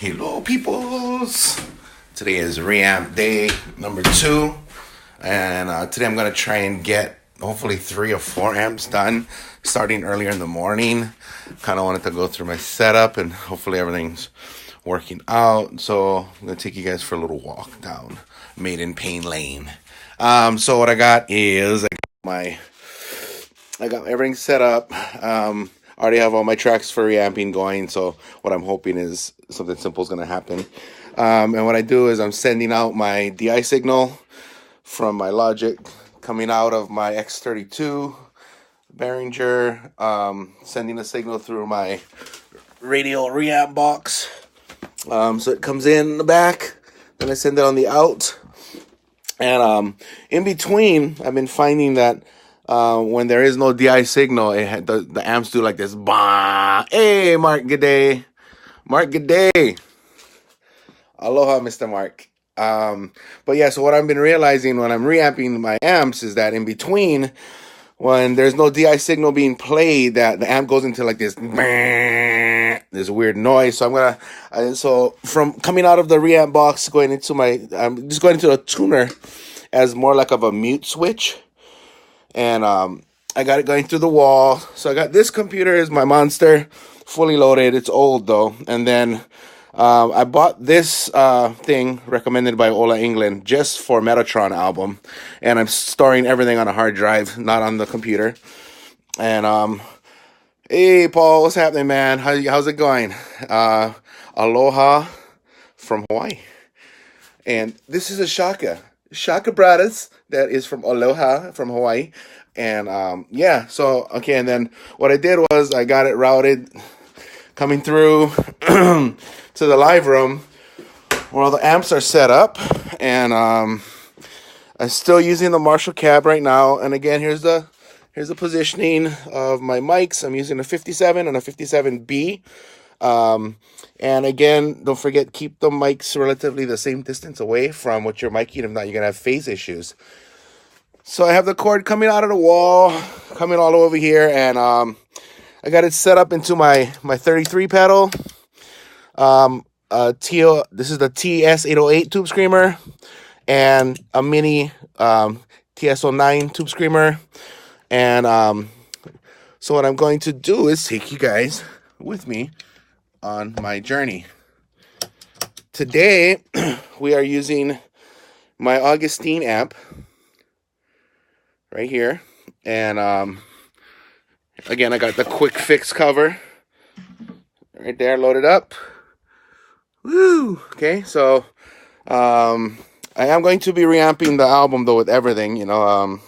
Hello peoples! Today is Reamp day number 2, and today I'm going to try and get hopefully 3 or 4 amps done starting earlier in the morning. Kind of wanted to go through my setup and hopefully everything's working out. So I'm going to take you guys for a little walk down Maiden Pain Lane. So what I got is I got everything set up. I already have all my tracks for reamping going, so what I'm hoping is something simple is going to happen. And what I do is I'm sending out my DI signal from my Logic coming out of my X32 Behringer, sending a signal through my radial reamp box. So it comes in the back, then I send it on the out. And in between, I've been finding that when there is no DI signal, the amps do like this. Bah! Hey, Mark, good day. Mark, good day. Aloha, Mr. Mark. But yeah, so what I've been realizing when I'm reamping my amps is that in between, when there's no DI signal being played, that the amp goes into like this weird noise. So so from coming out of the reamp box, I'm just going into a tuner as more like of a mute switch. And I got it going through the wall. So I got this computer is my Monster, fully loaded. It's old though. And then I bought this thing recommended by Ola England just for Metatron album. And I'm storing everything on a hard drive, not on the computer. And hey Paul, what's happening, man? How's it going? Aloha from Hawaii. And this is a Shaka Brothers that is from Aloha from Hawaii. And yeah, so okay, and then what I did was I got it routed coming through to the live room where all the amps are set up. And I'm still using the Marshall cab right now. And again, here's the positioning of my mics. I'm using a 57 and a 57B. And again, don't forget, keep the mics relatively the same distance away from what you're miking. If not, you're gonna have phase issues. So I have the cord coming out of the wall, coming all over here, and I got it set up into my 33 pedal. This is the TS808 tube screamer, and a mini TS09 tube screamer. And so what I'm going to do is take you guys with me on my journey. Today we are using my Augustine amp right here, and again, I got the quick fix cover right there loaded up. Woo! Okay, so I am going to be reamping the album though with everything, the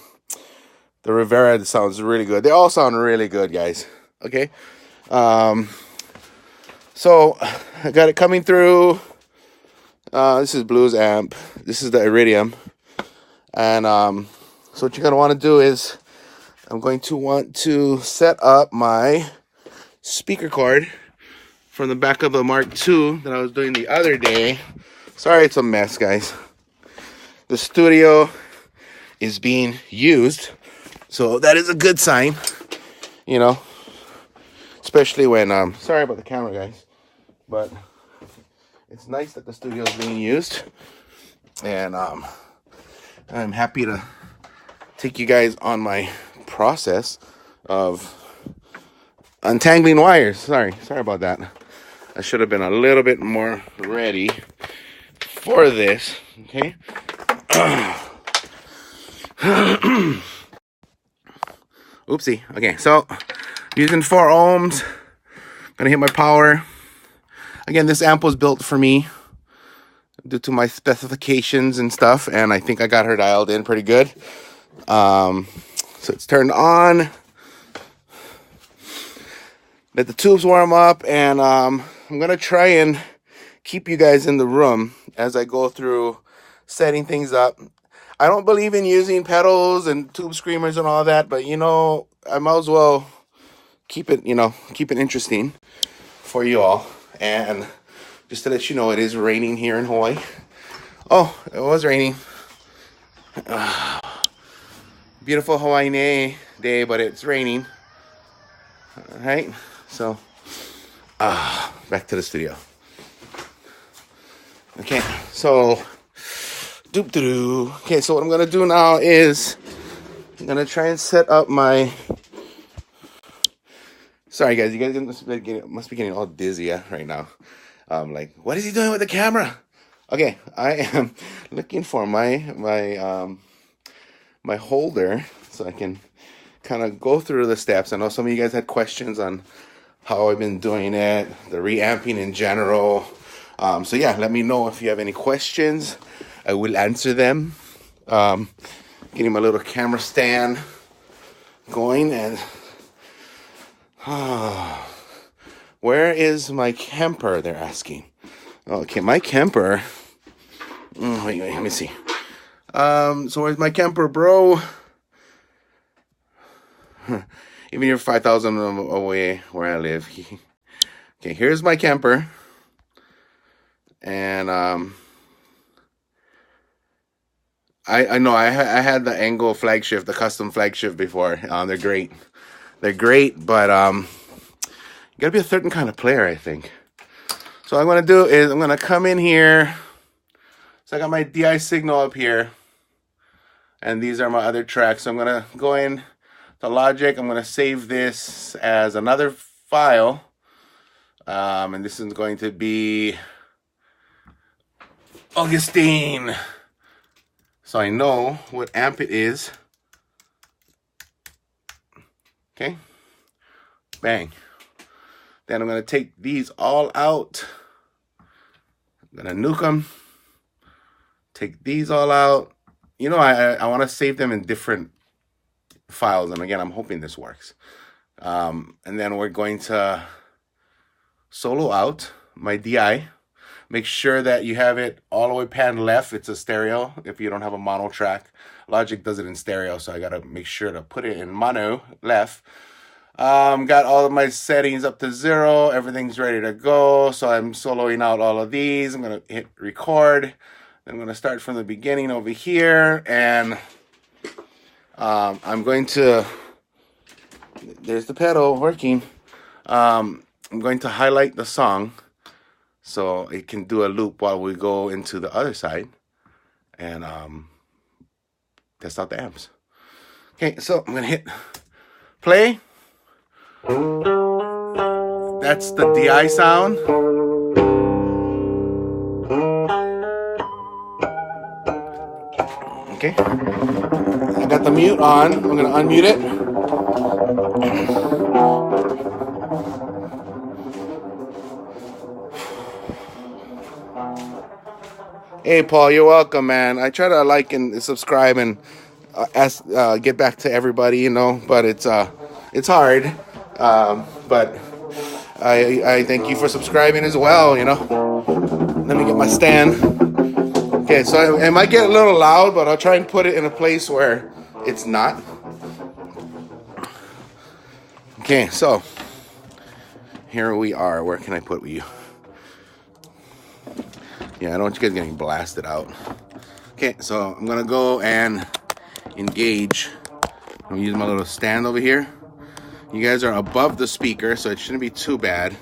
Rivera sounds really good. They all sound really good, guys. Okay, so I got it coming through. This is Blues amp. This is the Iridium, and so what you're going to want to do is I'm going to want to set up my speaker cord from the back of the Mark II that I was doing the other day. Sorry, it's a mess, guys. The studio is being used, so that is a good sign, especially when, sorry about the camera, guys, but it's nice that the studio is being used, and I'm happy to take you guys on my process of untangling wires. Sorry about that. I should have been a little bit more ready for this. Okay. Oopsie. Okay, so using 4 ohms. Gonna hit my power. Again, this amp was built for me due to my specifications and stuff, and I think I got her dialed in pretty good. So it's turned on. Let the tubes warm up, and I'm gonna try and keep you guys in the room as I go through setting things up. I don't believe in using pedals and tube screamers and all that, but I might as well keep it interesting for you all. And just to let you know, it is raining here in Hawaii. Oh, it was raining. Beautiful Hawaiian day, but it's raining. All right, so back to the studio. Okay, so okay, so what I'm gonna do now is I'm gonna try and set up my. Sorry guys, you guys must be getting all dizzy right now. Like, what is he doing with the camera? Okay, I am looking for my holder so I can kind of go through the steps. I know some of you guys had questions on how I've been doing it, the reamping in general. So yeah, let me know if you have any questions. I will answer them. Getting my little camera stand going, and where is my camper? They're asking. Okay, my camper. Wait, let me see. So where's my camper, bro? Even you're 5,000 away where I live. Okay, here's my camper. And I know I had the angle flag shift, the custom flag shift before. They're great. They're great, but you gotta be a certain kind of player, I think. So what I'm gonna do is I'm gonna come in here. So I got my DI signal up here, and these are my other tracks. So I'm gonna go in to Logic. I'm gonna save this as another file, and this is going to be Augustine. So I know what amp it is. Okay. Bang. Then I'm going to take these all out. I'm going to nuke them. Take these all out. You know, I want to save them in different files. And again, I'm hoping this works. And then we're going to solo out my DI. Make sure that you have it all the way panned left. It's a stereo if you don't have a mono track. Logic does it in stereo, so I got to make sure to put it in mono left. Got all of my settings up to 0. Everything's ready to go. So I'm soloing out all of these. I'm going to hit record. I'm going to start from the beginning over here. And I'm going to... There's the pedal working. I'm going to highlight the song so it can do a loop while we go into the other side and test out the amps. Okay, so I'm gonna hit play. That's the DI sound. Okay, I got the mute on. I'm gonna unmute it. Hey Paul, you're welcome, man. I try to like and subscribe and get back to everybody, you know, but it's hard. But I thank you for subscribing as well, you know. Let me get my stand. Okay, so it might get a little loud, but I'll try and put it in a place where it's not. Okay, so here we are. Where can I put you? Yeah, I don't want you guys getting blasted out. Okay, so I'm gonna go and engage. I'm gonna use my little stand over here. You guys are above the speaker, so it shouldn't be too bad.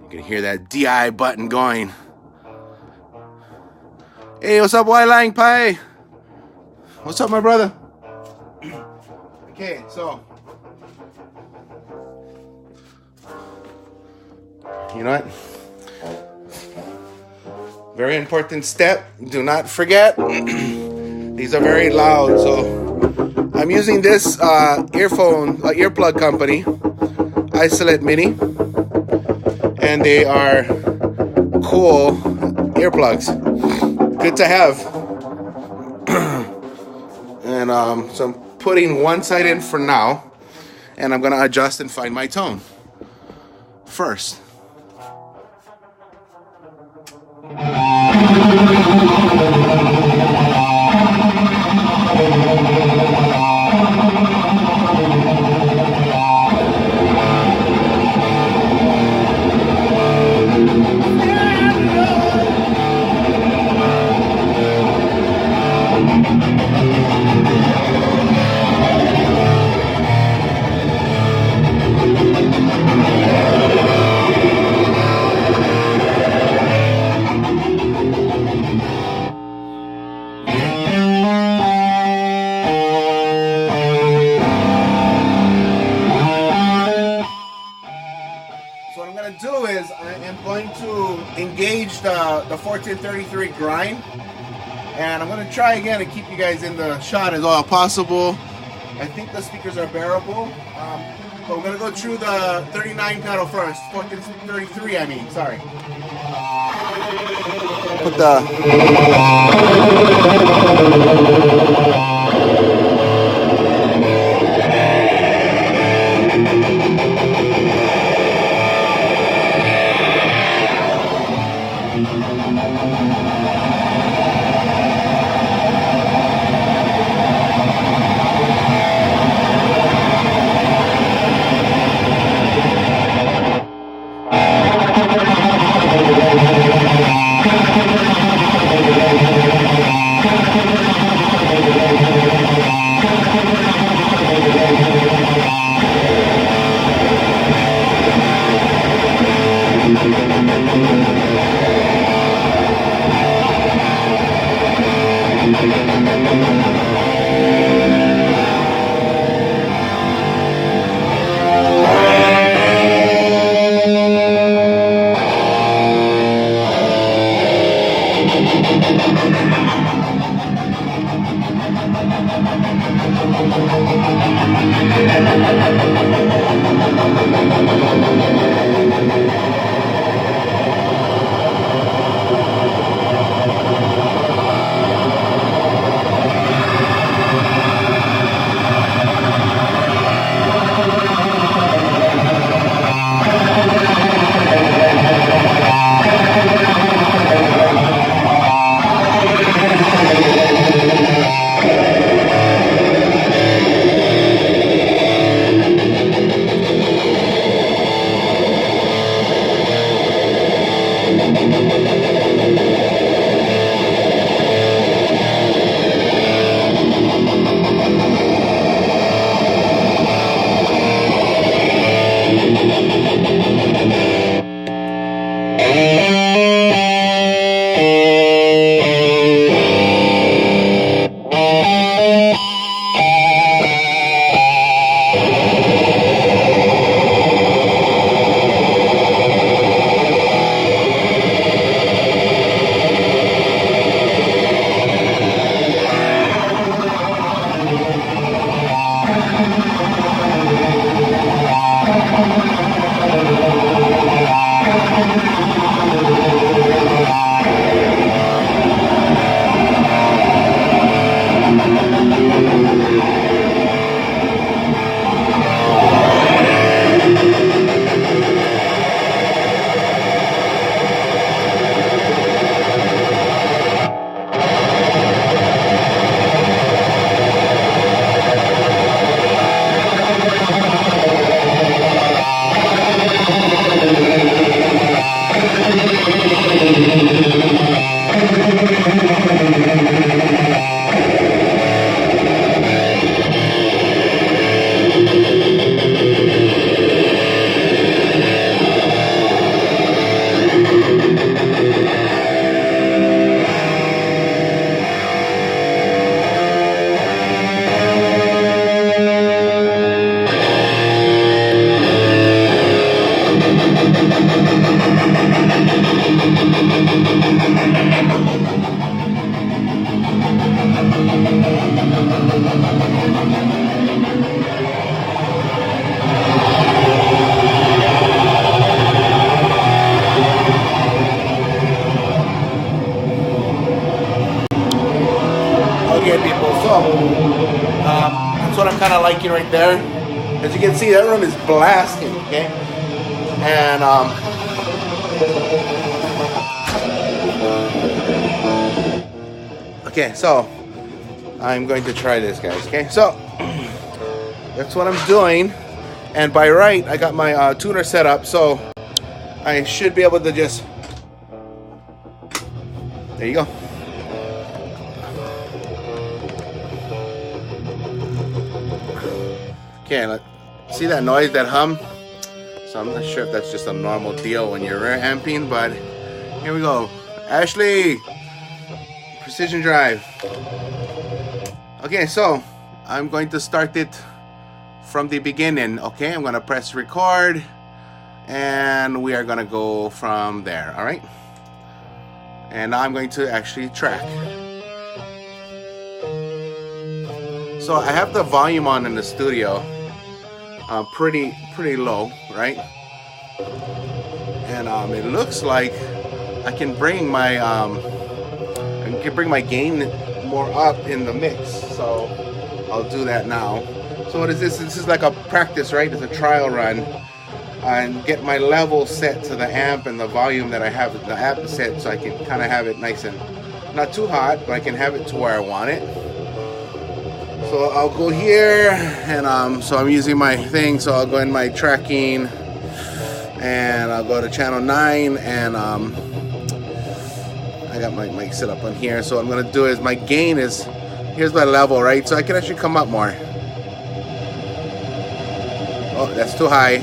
You can hear that DI button going. Hey, what's up, White Lang Pie? What's up, my brother? Okay, so you know what? Very important step. Do not forget. These are very loud, so I'm using this earplug company, Isolate Mini, and they are cool earplugs. Good to have. And so I'm putting one side in for now, and I'm gonna adjust and find my tone first. So what I'm going to do is I am going to engage the 1433 grind, and I'm going to try again to keep you guys in the shot as all possible. I think the speakers are bearable, but we're going to go through the 39 pedal first. 1433, I mean, sorry. Put the... That's what I'm kind of liking right there. As you can see, that room is blasting, okay? And okay, so I'm going to try this, guys. Okay, so that's what I'm doing. And by right, I got my tuner set up, so I should be able to just. There you go. Okay, see that noise, that hum? So I'm not sure if that's just a normal deal when you're rear amping, but here we go. Ashley, precision drive. Okay, so I'm going to start it from the beginning. Okay, I'm gonna press record. and we are gonna go from there. All right, and now I'm going to actually track. So I have the volume on in the studio, pretty low, right? And it looks like I can bring my gain more up in the mix. So I'll do that now. So what is this? This is like a practice, right? It's a trial run, and get my level set to the amp and the volume that I have the amp set, so I can kind of have it nice and not too hot, but I can have it to where I want it. So I'll go here, and so I'm using my thing. So I'll go in my tracking, and I'll go to channel 9, and I got my mic set up on here. So what I'm gonna do is my gain is, here's my level, right? So I can actually come up more. Oh, that's too high.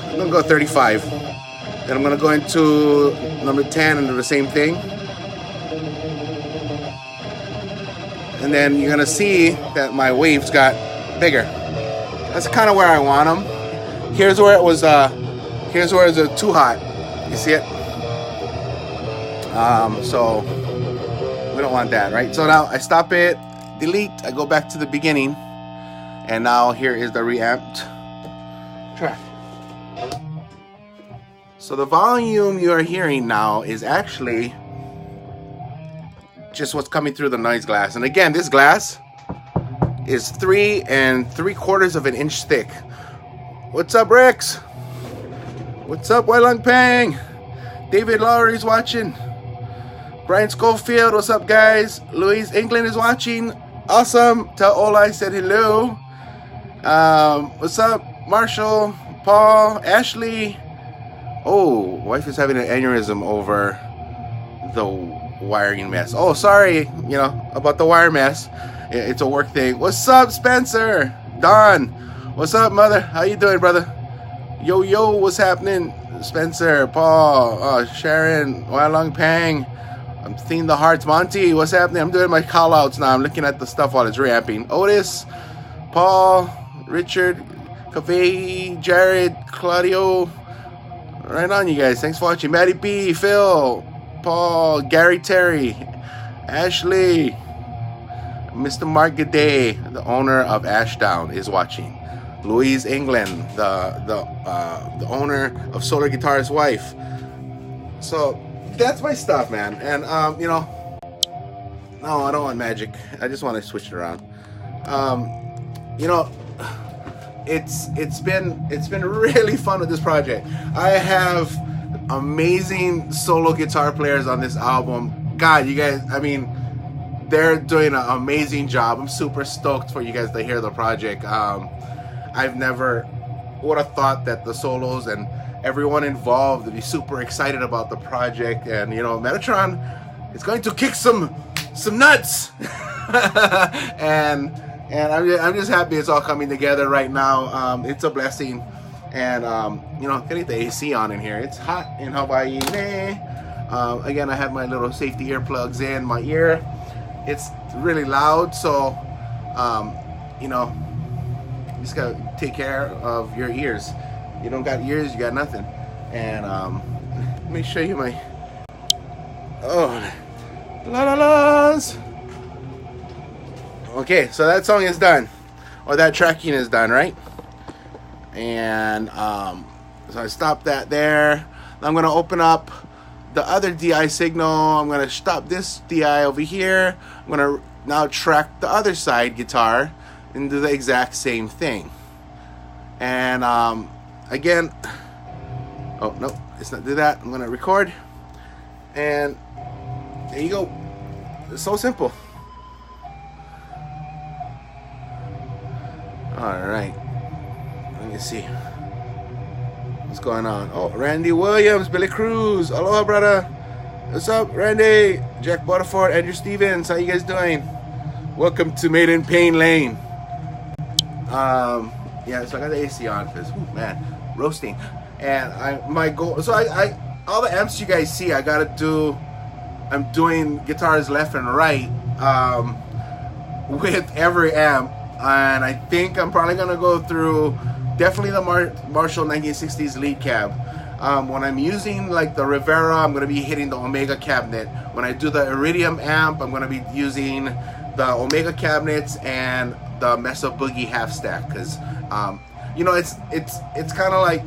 I'm gonna go 35. Then I'm gonna go into number 10 and do the same thing. And then you're gonna see that my waves got bigger. That's kind of where I want them. Here's where it was too hot. You see it? So we don't want that, right? So now I stop it, delete, I go back to the beginning, and now here is the reamped track. So the volume you are hearing now is actually just what's coming through the noise glass. And again, this glass is 3 3/4 of an inch thick. What's up, Rex? What's up, Wailong Pang? David Lowry's watching. Brian Schofield, what's up, guys? Louise England is watching. Awesome. Tell Ola I said hello. What's up, Marshall, Paul, Ashley? Oh, wife is having an aneurysm over the wiring mess. Oh, sorry, you know, about the wire mess. It's a work thing. What's up, Spencer? Don, what's up, mother? How you doing, brother? Yo, what's happening? Spencer, Paul, Sharon, Wailong Pang. I'm seeing the hearts. Monty, what's happening? I'm doing my call outs now. I'm looking at the stuff while it's reamping. Otis, Paul, Richard, Cafe, Jared, Claudio. Right on, you guys. Thanks for watching. Maddie B, Phil, Paul, Gary Terry, Ashley, Mr. Mark G'day, the owner of Ashdown, is watching. Louise England, the owner of Solar Guitar's wife. So that's my stuff, man. And you know, no, I don't want magic. I just want to switch it around. You know, it's been really fun with this project. I have amazing solo guitar players on this album. God, you guys, I mean, they're doing an amazing job. I'm super stoked for you guys to hear the project. I've never would have thought that the solos and everyone involved would be super excited about the project. And you know, Metatron is going to kick some nuts. and I'm just happy it's all coming together right now. It's a blessing. And you know, getting the AC on in here. It's hot in Hawaii. Again, I have my little safety earplugs in my ear. It's really loud, so you know, you just gotta take care of your ears. You don't got ears, you got nothing. And let me show you my la la la's. Okay, so that song is done, or that tracking is done, right? And so I stopped that there. I'm gonna open up the other DI signal. I'm gonna stop this DI over here. I'm gonna now track the other side guitar and do the exact same thing. And again, oh no, let's not do that. I'm gonna record, and there you go. It's so simple. All right, let me see what's going on. Oh, Randy Williams, Billy Cruz, aloha, brother. What's up, Randy? Jack Butterford, Andrew Stevens, how you guys doing? Welcome to Made in Pain Lane. Yeah, so I got the AC on because, man, roasting. And my goal, so I all the amps you guys see, I gotta do. I'm doing guitars left and right with every amp, and I think I'm probably gonna go through definitely the Marshall 1960s lead cab. When I'm using like the Rivera, I'm going to be hitting the Omega cabinet. When I do the Iridium amp, I'm going to be using the Omega cabinets and the Mesa Boogie half stack, because you know, it's kind of like,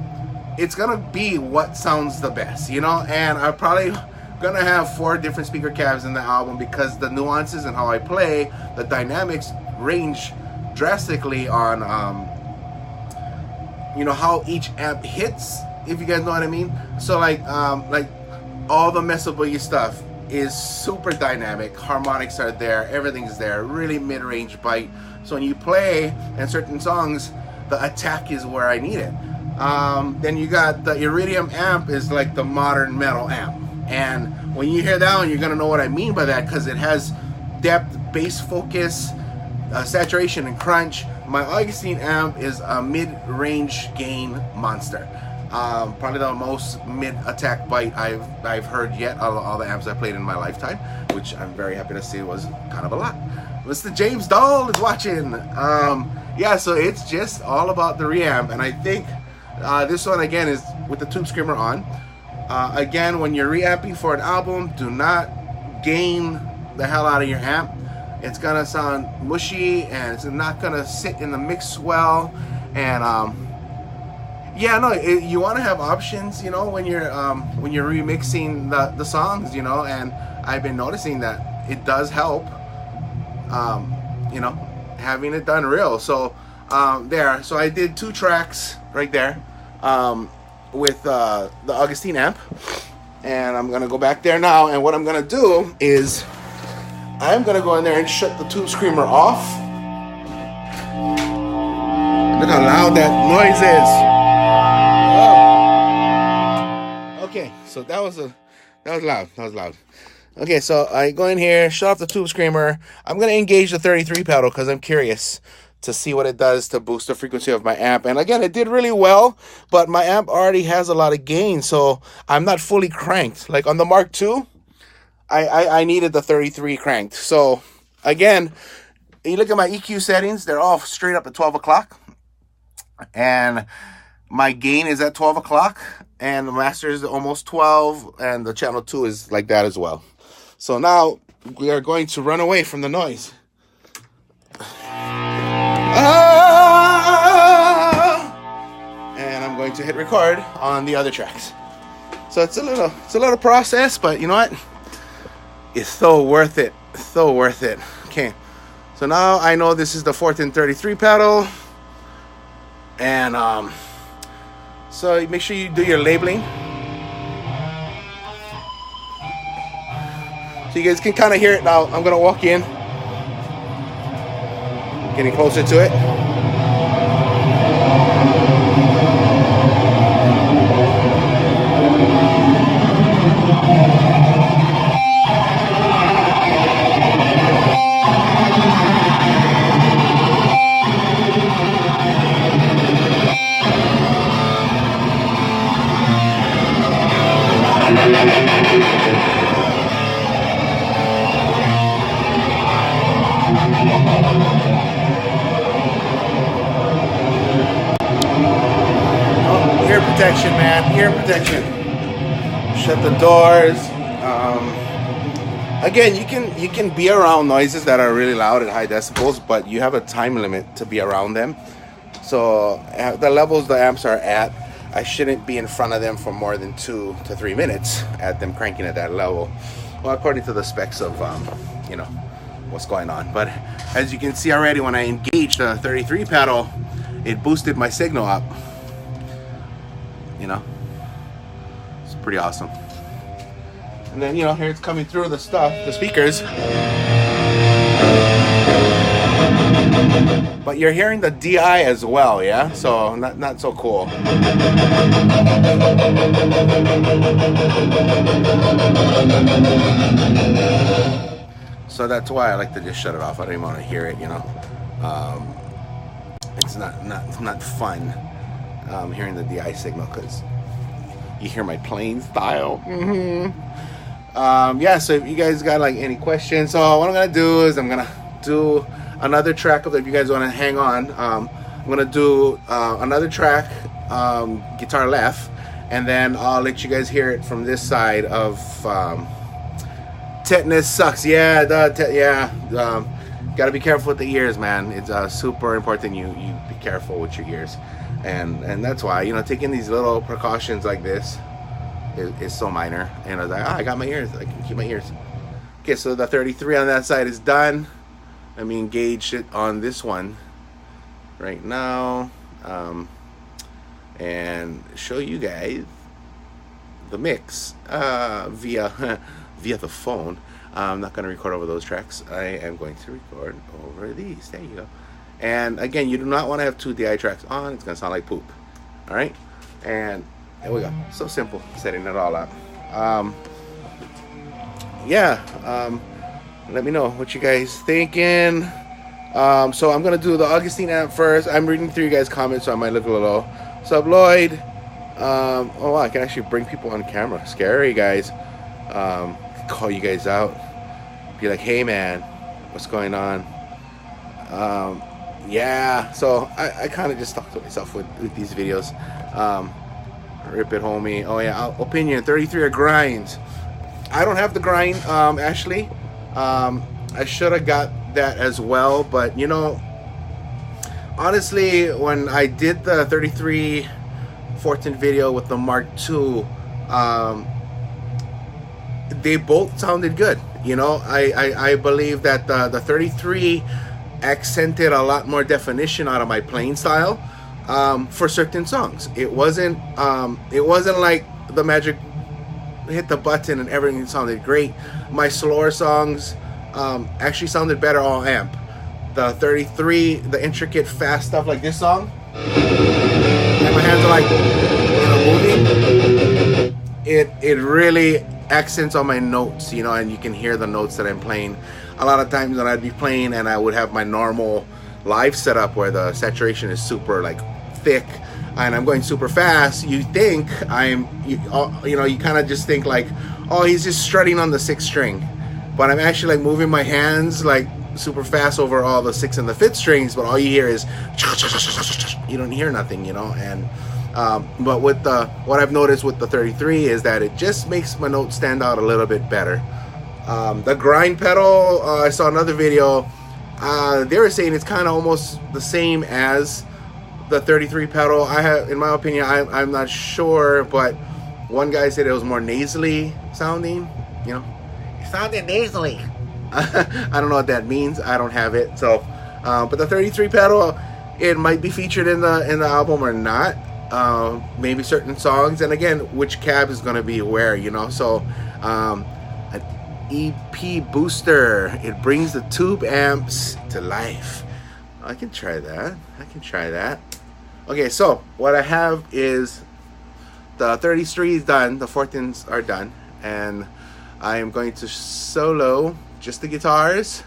it's gonna be what sounds the best, you know. And I'm probably gonna have 4 different speaker cabs in the album, because the nuances and how I play, the dynamics range drastically on you know, how each amp hits, if you guys know what I mean. So like all the Mesa Boogie stuff is super dynamic, harmonics are there, everything's there, really mid-range bite. So when you play in certain songs, the attack is where I need it. Then you got the Iridium amp, is like the modern metal amp, and when you hear that one, you're gonna know what I mean by that, because it has depth, bass focus, saturation, and crunch. My Augustine amp is a mid-range gain monster. Probably the most mid-attack bite I've heard yet, all the amps I played in my lifetime, which I'm very happy to see was kind of a lot. Mr. James Dahl is watching. Yeah, so it's just all about the reamp, and I think this one again is with the tube screamer on. Again, when you're reamping for an album, do not gain the hell out of your amp. It's gonna sound mushy, and it's not gonna sit in the mix well. And yeah, no, you want to have options, you know, when you're remixing the songs, you know. And I've been noticing that it does help, you know, having it done real. So there, so I did 2 tracks right there with the Augustine amp, and I'm gonna go back there now, and what I'm gonna do is I'm gonna go in there and shut the tube screamer off. Look how loud that noise is. Oh. Okay, so that was loud. Okay, so I go in here, shut off the tube screamer. I'm gonna engage the 33 pedal because I'm curious to see what it does to boost the frequency of my amp. And again, it did really well, but my amp already has a lot of gain, so I'm not fully cranked. Like on the Mark II, I needed the 33 cranked. So again, you look at my EQ settings, they're all straight up at 12 o'clock. And my gain is at 12 o'clock, and the master is almost 12, and the channel 2 is like that as well. So now we are going to run away from the noise. And I'm going to hit record on the other tracks. So it's a little process, but you know what? It's so worth it. So worth it. Okay. So now I know this is the 4th and 33 pedal. And so make sure you do your labeling. So you guys can kind of hear it now. I'm gonna walk in, getting closer to it. Ear protection, man. Ear protection. Shut the doors. Again, you can be around noises that are really loud at high decibels, but you have a time limit to be around them. So at the levels the amps are at, I shouldn't be in front of them for more than 2 to 3 minutes at them cranking at that level. Well, according to the specs of you know, what's going on. But as you can see already, when I engaged the 33 pedal, it boosted my signal up. You know, it's pretty awesome. And then, you know, here it's coming through the speakers. But you're hearing the DI as well, yeah? So not so cool. So that's why I like to just shut it off. I don't even want to hear it, you know. It's not fun hearing the DI signal, because you hear my playing style. Yeah, so if you guys got like any questions, so what I'm gonna do is I'm gonna do another track of, if you guys want to hang on, I'm gonna do another track, guitar left, and then I'll let you guys hear it from this side of Tetanus Sucks. Yeah, gotta be careful with the ears, man. It's super important you be careful with your ears, and that's why, you know, taking these little precautions like this is so minor. And I was like, I got my ears, I can keep my ears. Okay, so the 33 on that side is done. Let me engage it on this one right now, and show you guys the mix via the phone. I'm not going to record over those tracks. I am going to record over these. There you go. And again, you do not want to have 2 DI tracks on. It's going to sound like poop. All right, and there we go. So simple, setting it all up. Let me know what you guys thinking. So I'm gonna do the Augustine amp first. I'm reading through you guys' comments, so I might look a little subloid. Oh wow, I can actually bring people on camera. Scary, guys. Call you guys out. Be like, hey man, what's going on? Yeah. So I kind of just talk to myself with these videos. Rip it, homie. Oh yeah. Opinion 33 grinds. I don't have the grind, Ashley. I should have got that as well, but you know, honestly, when I did the 33 14 video with the Mark II, they both sounded good. You know, I believe that the 33 accented a lot more definition out of my playing style for certain songs. It wasn't like the Magic hit the button and everything sounded great. My slower songs actually sounded better all amp. The 33, the intricate fast stuff like this song, and my hands are like, you know, moving, it really accents on my notes, you know, and you can hear the notes that I'm playing. A lot of times when I'd be playing and I would have my normal live setup where the saturation is super like thick and I'm going super fast, you think you kind of just think like, oh, he's just strutting on the 6th string, but I'm actually like moving my hands like super fast over all the 6th and the 5th strings, but all you hear is, you don't hear nothing, you know. And but with what I've noticed with the 33 is that it just makes my notes stand out a little bit better. The grind pedal, I saw another video, they were saying it's kind of almost the same as the 33 pedal. I have, in my opinion, I'm not sure, but one guy said it was more nasally sounding, you know. It sounded nasally. I don't know what that means. I don't have it. So, but the 33 pedal, it might be featured in the album or not. Maybe certain songs, and again, which cab is going to be where, you know. So, an EP booster. It brings the tube amps to life. I can try that. Okay, so what I have is the 33 is done, the 14s are done, and I am going to solo just the guitars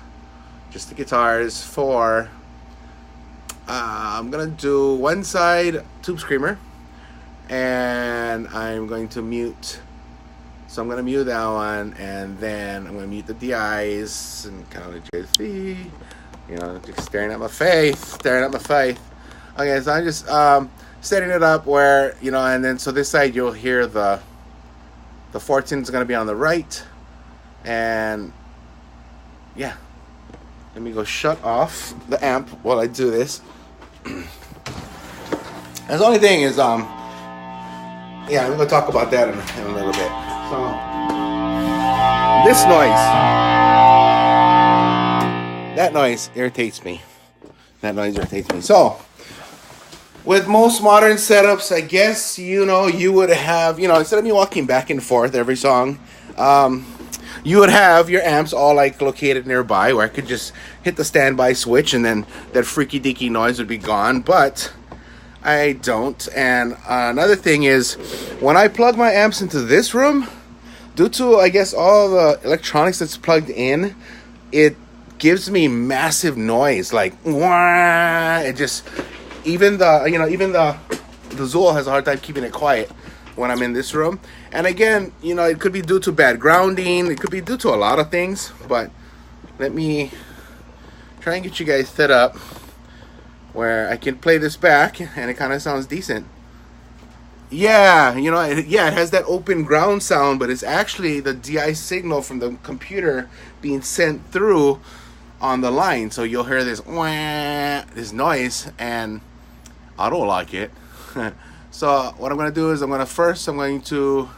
for I'm gonna do one side Tube Screamer, and I'm going to mute. So I'm gonna mute that one, and then I'm gonna mute the DIs and kind of just see, you know, just staring at my face. Okay, so I'm just setting it up where, you know, and then so this side you'll hear the 14 is gonna be on the right, and yeah. Let me go shut off the amp while I do this. The only thing is, yeah, we're gonna talk about that in a little bit. So, this noise, that noise irritates me. So, with most modern setups, I guess, you know, you would have, you know, instead of me walking back and forth every song, you would have your amps all like located nearby where I could just hit the standby switch and then that freaky deaky noise would be gone, but I don't. And another thing is, when I plug my amps into this room, due to, I guess, all the electronics that's plugged in, it gives me massive noise, like wah, it just, even the Zool has a hard time keeping it quiet when I'm in this room. And again, you know, it could be due to bad grounding, it could be due to a lot of things, but let me try and get you guys set up where I can play this back and it kind of sounds decent. Yeah, you know, it has that open ground sound, but it's actually the DI signal from the computer being sent through on the line. So you'll hear this wah, this noise, and I don't like it. So what I'm going to do is I'm going to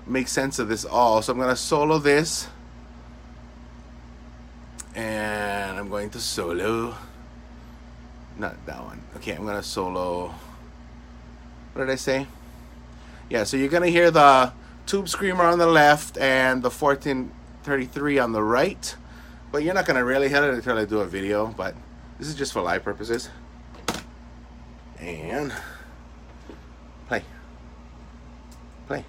make sense of this all. So I'm going to solo this, and I'm going to solo, not that one. Okay, I'm going to solo. What did I say? Yeah, so you're going to hear the tube screamer on the left and the 1433 on the right. But you're not going to really hear it until I do a video. But this is just for live purposes. And play. Play.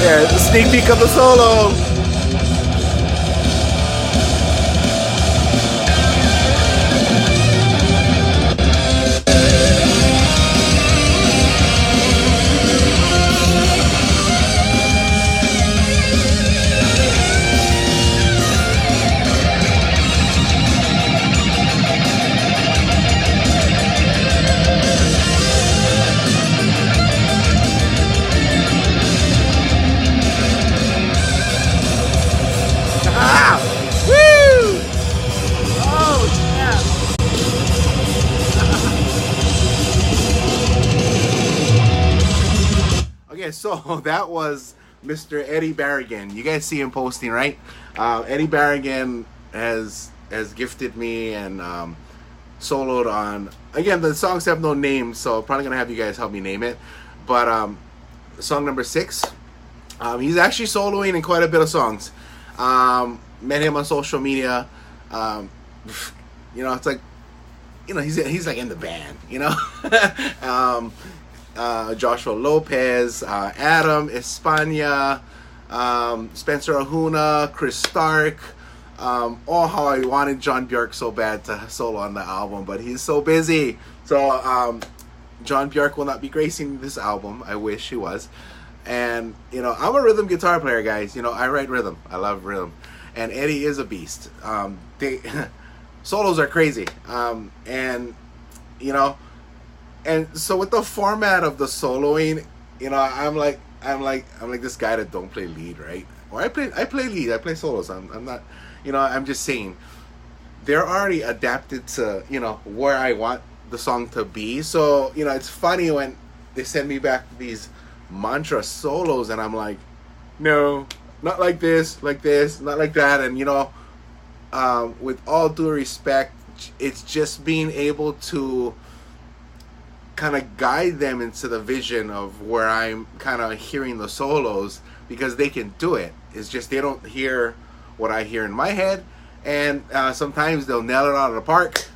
Yeah, the sneak peek of the solo. So that was Mr. Eddie Barragan. You guys see him posting, right? Eddie Barragan has gifted me and soloed on. Again, the songs have no names, so I'm probably gonna have you guys help me name it. But song number 6, he's actually soloing in quite a bit of songs. Met him on social media. You know, it's like, you know, he's like in the band, you know. Joshua Lopez, Adam Espana, Spencer Ahuna, Chris Stark. Oh, how I wanted John Bjork so bad to solo on the album, but he's so busy. So John Bjork will not be gracing this album. I wish he was. And, you know, I'm a rhythm guitar player, guys. You know, I write rhythm. I love rhythm. And Eddie is a beast. Solos are crazy. And, you know, and so with the format of the soloing, you know, I'm like this guy that don't play lead, right? Or I play lead, I play solos. I'm not, you know, I'm just saying they're already adapted to, you know, where I want the song to be. So, you know, it's funny when they send me back these mantra solos and I'm like, no, not like this, not like that. And, you know, with all due respect, it's just being able to kind of guide them into the vision of where I'm kind of hearing the solos, because they can do it. It's just they don't hear what I hear in my head, and sometimes they'll nail it out of the park.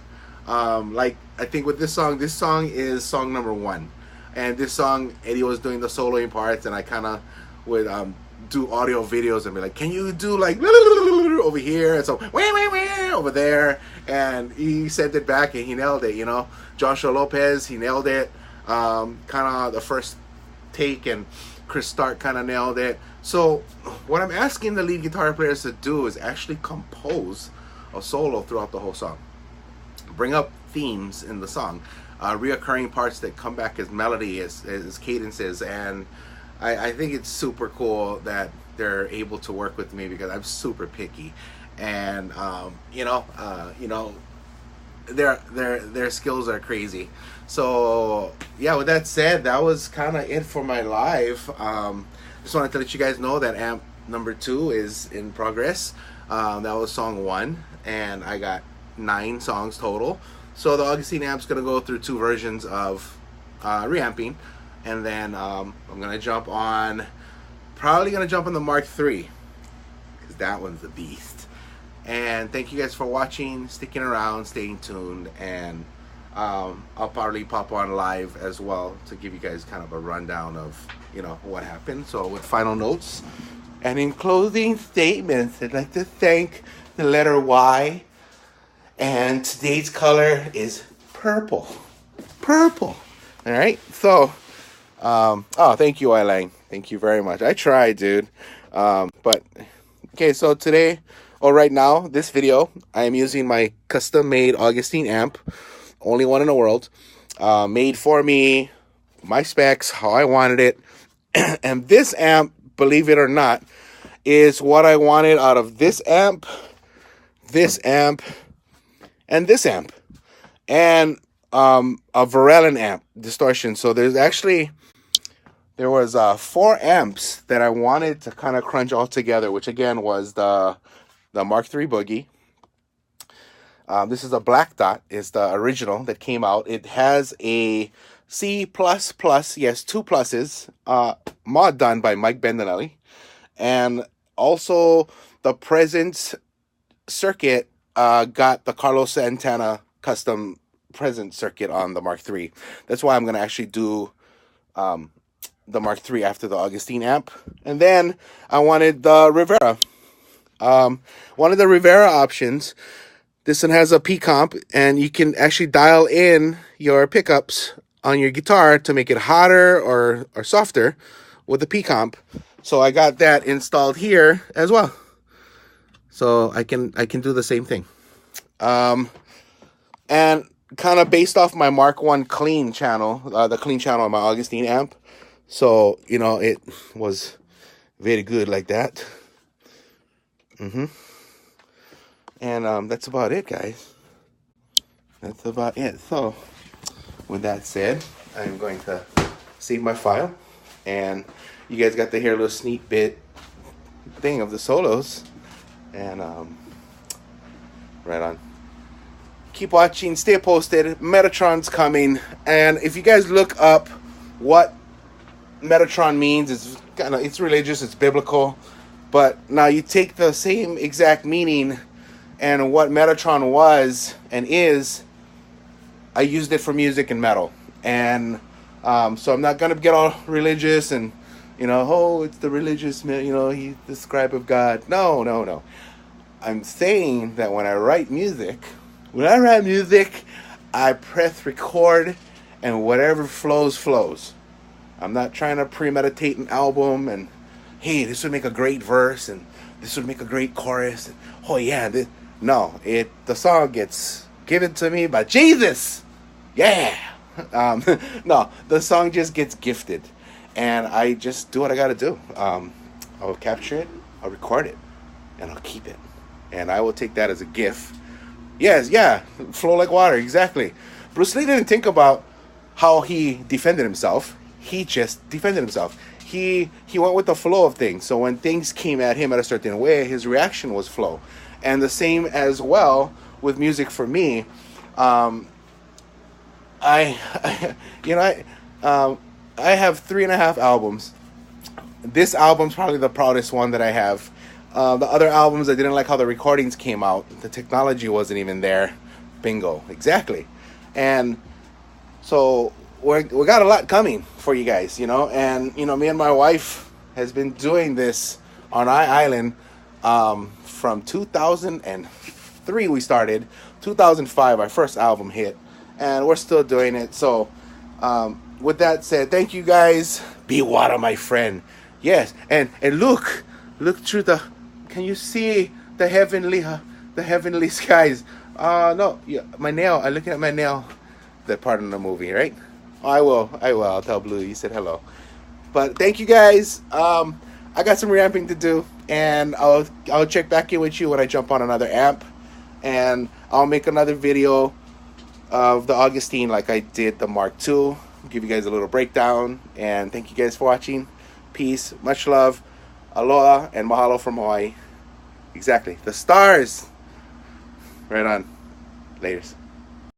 Like I think with this song is song number 1, and this song Eddie was doing the soloing parts, and I kind of would do audio videos and be like, can you do like over here, and so over there, and he sent it back and he nailed it. You know, Joshua Lopez, he nailed it. Kind of the first take, and Chris Stark kind of nailed it. So what I'm asking the lead guitar players to do is actually compose a solo throughout the whole song. Bring up themes in the song, reoccurring parts that come back as melody, as cadences, and I think it's super cool that they're able to work with me because I'm super picky, and their skills are crazy. So yeah, with that said, that was kind of it for my live. Just wanted to let you guys know that amp number 2 is in progress. That was song 1, and I got 9 songs total. So the Augustine amp's gonna go through 2 versions of reamping, and then I'm gonna probably gonna jump on the Mark III, because that one's the beast. And thank you guys for watching, sticking around, staying tuned, and I'll probably pop on live as well to give you guys kind of a rundown of what happened. So with final notes and in closing statements, I'd like to thank the letter Y, and today's color is purple. All right, so thank you, Eileen. Thank you very much. I tried, dude. But okay, so today, right now, this video, I am using my custom-made Augustine amp, only one in the world, made for me, my specs, how I wanted it. And this amp, believe it or not, is what I wanted out of this amp, and this amp, and a Varellin amp distortion. So there was 4 amps that I wanted to kind of crunch all together, which again was the Mark III Boogie. This is a Black Dot, is the original that came out. It has a C++, yes, 2 pluses, mod done by Mike Bendinelli, and also the Presence circuit got the Carlos Santana custom Presence circuit on the Mark III. That's why I'm going to actually do the Mark III after the Augustine amp. And then I wanted the Rivera. One of the Rivera options, this one has a P comp, and you can actually dial in your pickups on your guitar to make it hotter or softer with the P comp. So I got that installed here as well, so I can do the same thing. And kind of based off my Mark I clean channel, the clean channel on my Augustine amp. So it was very good like that. And that's about it, guys. That's about it. So with that said, I'm going to save my file, and you guys got to hear a little sneak bit thing of the solos. And right on. Keep watching, stay posted. Metatron's coming, and if you guys look up what Metatron means, it's religious, it's biblical, but now you take the same exact meaning and what Metatron was and is, I used it for music and metal. And so I'm not gonna get all religious and it's the religious, he's the scribe of God. No. I'm saying that when I write music, I press record, and whatever flows. I'm not trying to premeditate an album and, hey, this would make a great verse and this would make a great chorus. And, oh yeah, the song gets given to me by Jesus. Yeah. No, the song just gets gifted, and I just do what I got to do. I'll capture it, I'll record it, and I'll keep it, and I will take that as a gift. Yes, yeah, flow like water, exactly. Bruce Lee didn't think about how he defended himself. He just defended himself. He went with the flow of things. So when things came at him at a certain way, his reaction was flow. And the same as well with music for me. I have 3.5 albums. This album's probably the proudest one that I have. The other albums, I didn't like how the recordings came out. The technology wasn't even there. Bingo, exactly. And so we got a lot coming for you guys, and me and my wife has been doing this on our island From 2003 we started. 2005 our first album hit, and we're still doing it. So with that said, thank you guys. Be water, my friend. Yes, and look through the. Can you see the heavenly skies? No, yeah, my nail. I'm looking at my nail. That part in the movie, right? Oh, I will. I'll tell Blue you said hello. But thank you guys. I got some reamping to do, and I'll check back in with you when I jump on another amp, and I'll make another video of the Augustine like I did the Mark II. Give you guys a little breakdown, and thank you guys for watching. Peace, much love, aloha, and mahalo from Hawaii. Exactly, the stars. Right on. Laters.